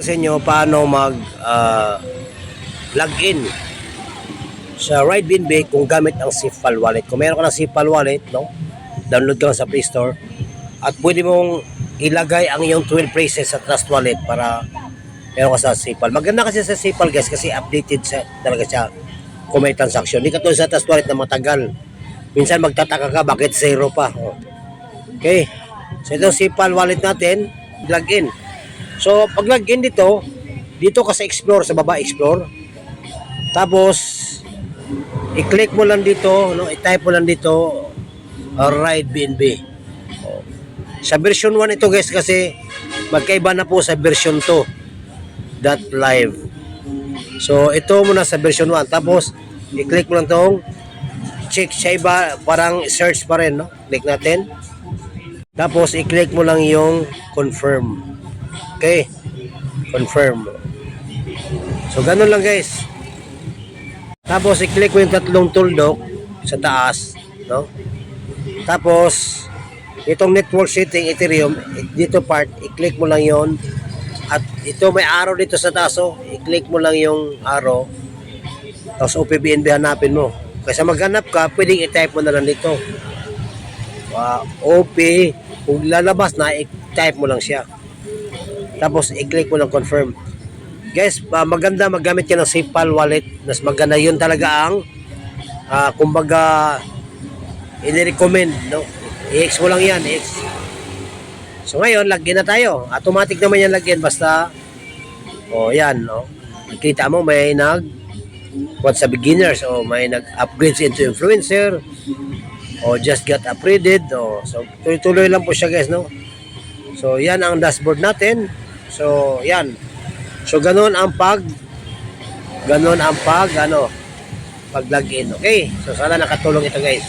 Sa inyo paano mag login sa RideBnB kung gamit ang SIFAL wallet. Kung meron ka ng SIFAL wallet, no? Download ka lang sa Play Store at pwede mong ilagay ang iyong 12 phrases sa Trust Wallet para meron ka sa SIFAL. Maganda kasi sa SIFAL guys kasi updated talaga siya kung may transaction. Hindi katulad sa Trust Wallet na matagal. Minsan magtataka ka bakit zero pa. Oh. Okay. So itong SIFAL wallet natin, login. So, pag login dito ka sa Explore, sa baba Explore. Tapos, i-click mo lang dito, no? I-type mo lang dito, RideBnB. Oh. Sa version 1 ito guys kasi magkaiba na po sa version 2 .live. So, ito muna sa version 1. Tapos, i-click mo lang tong check siya iba, parang search pa rin, no? Click natin. Tapos, i-click mo lang yung confirm. Okay, confirm. So, ganun lang guys. Tapos, i-click mo yung tatlong tuldok sa taas, no? Tapos, itong network setting, Ethereum, dito part, i-click mo lang yon. At ito, may arrow dito sa taas, oh. I-click mo lang yung arrow. Tapos, OPBNB hanapin mo. Kasi maghanap ka, pwedeng i-type mo na lang dito. OP, kung lalabas na, i-type mo lang siya. Tapos, i-click mo ng confirm. Guys, maganda magamit ka ng SIFAL wallet. Mas maganda yun talaga ang kumbaga i-recommend, no? I-X mo lang yan, X. So, ngayon, login na tayo. Automatic naman yan login. Basta, yan, no? Nakita mo, may what sa beginners, may nag-upgrades into influencer, just got upgraded, so, tuloy-tuloy lang po siya, guys, no? So, yan ang dashboard natin. So, yan. So, ganun ang pag login. Okay? So, sana nakatulong ito, guys.